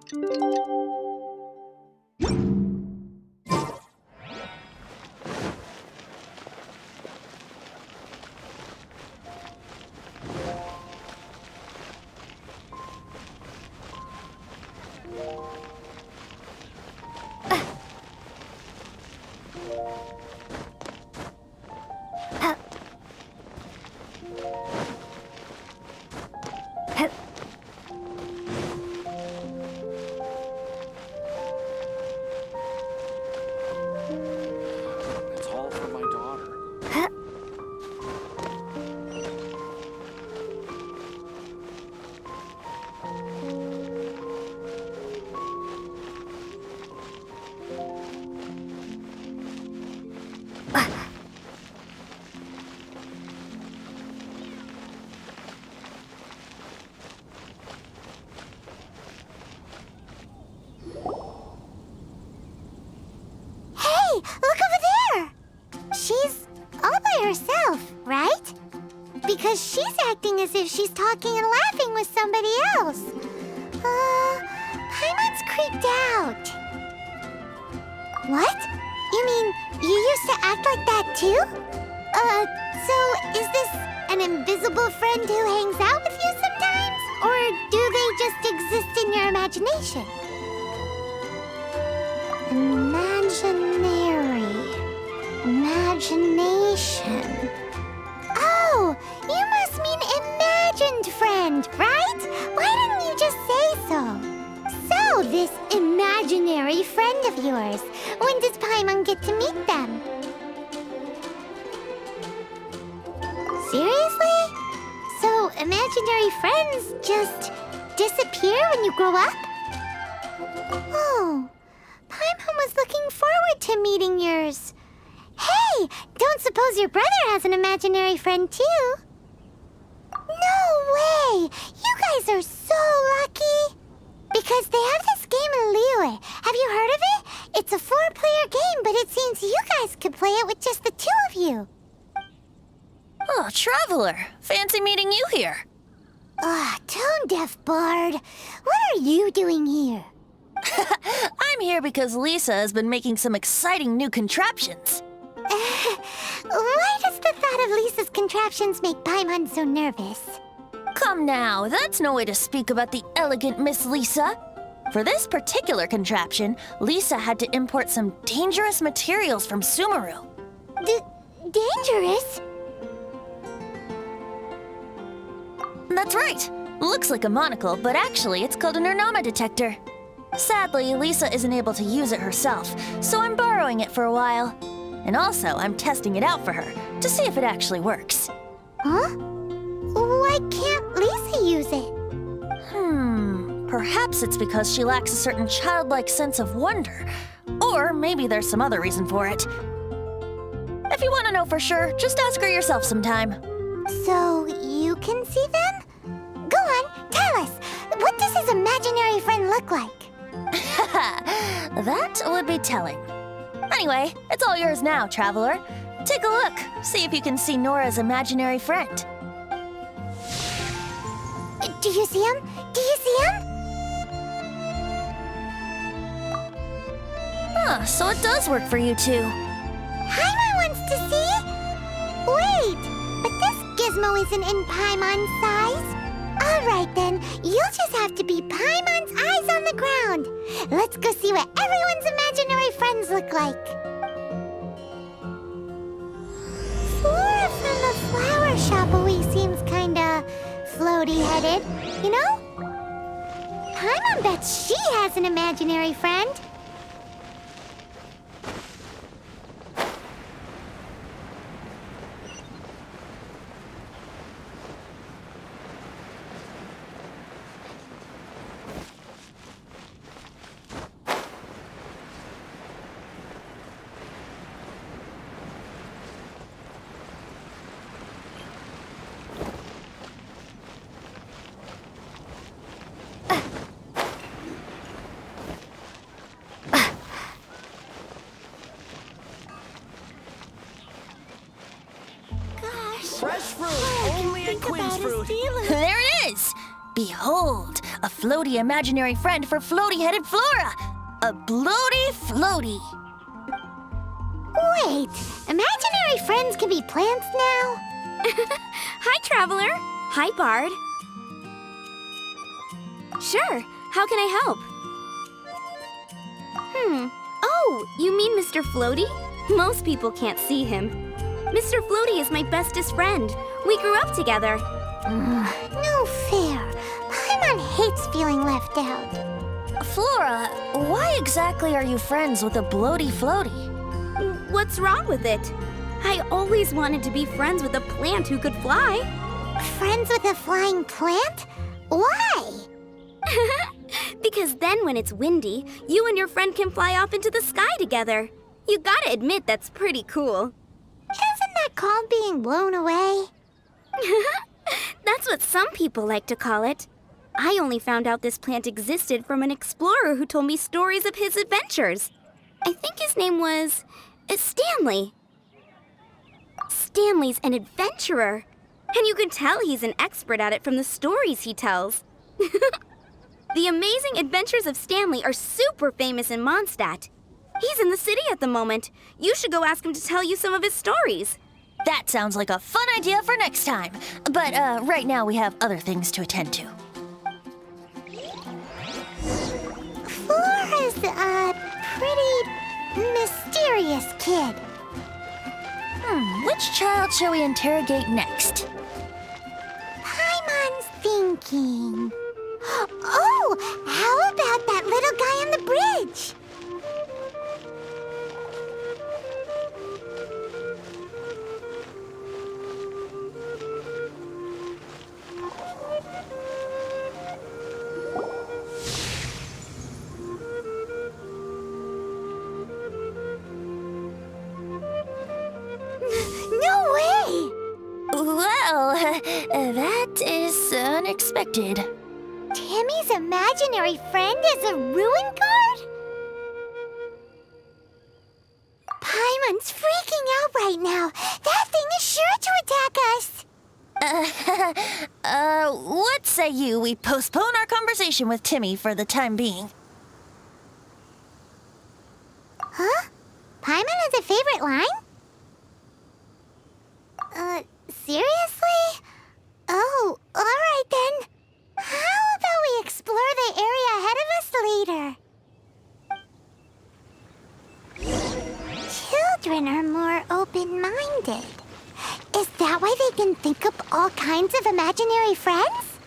It's all for my daughter. Hey, look over there! She's all by herself, right? Because she's acting as if she's talking and laughing with somebody else. Paimon's creeped out. What? You mean you used to act like that too? So is this an invisible friend who hangs out with you sometimes? Or do they just exist in your imagination? Imagination. Oh, you must mean imagined friend, right? Why didn't you just say so? So, this imaginary friend of yours, when does Paimon get to meet them? Seriously? So, imaginary friends just disappear when you grow up? Oh, Paimon was looking forward to meeting yours. Hey, don't suppose your brother has an imaginary friend too? No way! You guys are so lucky! Because they have this game in Liyue. Have you heard of it? It's a 4-player game, but it seems you guys could play it with just the 2 of you. Oh, Traveler. Fancy meeting you here. Tone-deaf bard. What are you doing here? I'm here because Lisa has been making some exciting new contraptions. Why does the thought of Lisa's contraptions make Paimon so nervous? Come now, that's no way to speak about the elegant Miss Lisa. For this particular contraption, Lisa had to import some dangerous materials from Sumeru. Dangerous? That's right. Looks like a monocle, but actually it's called an Ernama detector. Sadly, Lisa isn't able to use it herself, so I'm borrowing it for a while. And also, I'm testing it out for her, to see if it actually works. Huh? Why can't Lisa use it? Perhaps it's because she lacks a certain childlike sense of wonder. Or maybe there's some other reason for it. If you want to know for sure, just ask her yourself sometime. So, you can see them? Go on, tell us. What does his imaginary friend look like? That would be telling. Anyway, it's all yours now, Traveler. Take a look. See if you can see Nora's imaginary friend. Do you see him? Do you see him? So it does work for you too. Paimon wants to see? Wait, but this gizmo isn't in Paimon's size. All right then, you'll just have to be Paimon's eyes on the ground. Let's go see what everyone's imaginary friends look like. Flora from the flower shop always seems kinda floaty-headed, you know? Paimon bets she has an imaginary friend. Fresh fruit, only at Queen's Fruit. There it is! Behold, a floaty imaginary friend for floaty-headed Flora. A bloaty floaty. Wait, imaginary friends can be plants now? Hi, Traveler. Hi, Bard. Sure, how can I help? Oh, you mean Mr. Floaty? Most people can't see him. Mr. Floaty is my bestest friend. We grew up together. No fair. Paimon hates feeling left out. Flora, why exactly are you friends with a bloaty floaty? What's wrong with it? I always wanted to be friends with a plant who could fly. Friends with a flying plant? Why? Because then when it's windy, you and your friend can fly off into the sky together. You gotta admit that's pretty cool. Isn't that called being blown away? That's what some people like to call it. I only found out this plant existed from an explorer who told me stories of his adventures. I think his name was Stanley. Stanley's an adventurer, and you can tell he's an expert at it from the stories he tells. The amazing adventures of Stanley are super famous in Mondstadt. He's in the city at the moment. You should go ask him to tell you some of his stories. That sounds like a fun idea for next time. But right now we have other things to attend to. Flora's a pretty mysterious kid. Which child shall we interrogate next? Paimon's thinking. Oh, how about that little guy on the bridge? No way! Well, that is unexpected. Timmy's imaginary friend is a ruin guard? Paimon's freaking out right now. That thing is sure to attack us. What say you we postpone our conversation with Timmy for the time being? Huh? Paimon has a favorite line? Seriously? Oh, alright then. How about we explore the area ahead of us later? Children are more open-minded. Is that why they can think up all kinds of imaginary friends?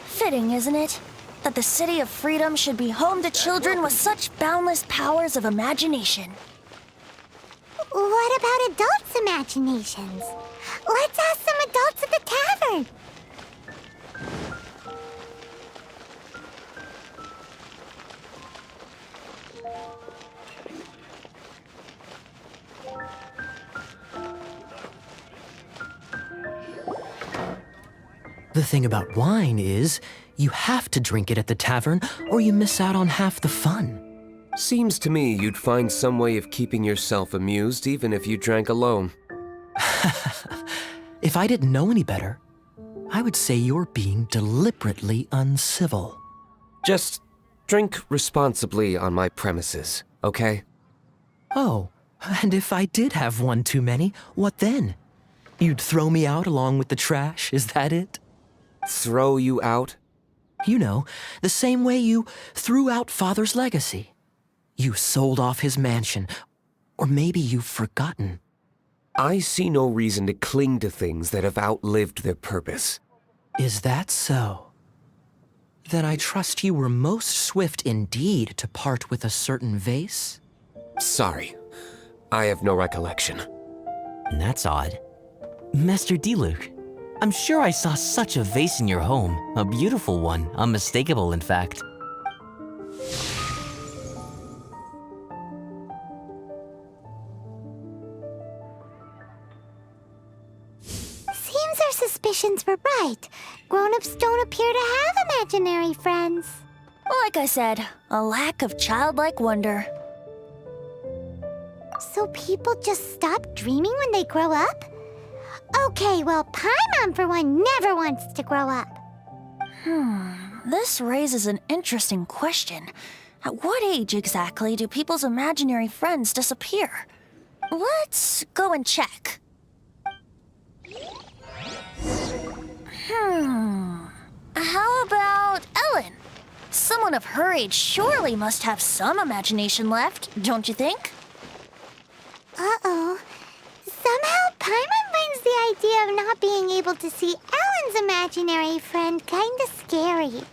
Fitting, isn't it? That the City of Freedom should be home to children with such boundless powers of imagination. What about adults' imaginations? Let's ask some adults at the tavern. The thing about wine is, you have to drink it at the tavern or you miss out on half the fun. Seems to me you'd find some way of keeping yourself amused even if you drank alone. If I didn't know any better, I would say you're being deliberately uncivil. Just drink responsibly on my premises, okay? Oh, and if I did have one too many, what then? You'd throw me out along with the trash, is that it? Throw you out? You know, the same way you threw out Father's legacy. You sold off his mansion, or maybe you've forgotten. I see no reason to cling to things that have outlived their purpose. Is that so? Then I trust you were most swift indeed to part with a certain vase? Sorry, I have no recollection. That's odd. Master Diluc, I'm sure I saw such a vase in your home. A beautiful one, unmistakable in fact. Seems our suspicions were right. Grown-ups don't appear to have imaginary friends. Like I said, a lack of childlike wonder. So people just stop dreaming when they grow up? Okay, well, Paimon, for one, never wants to grow up. This raises an interesting question. At what age exactly do people's imaginary friends disappear? Let's go and check. How about Ellen? Someone of her age surely must have some imagination left, don't you think? Uh-oh. Somehow Paimon finds the idea of not being able to see Ellen's imaginary friend kinda scary.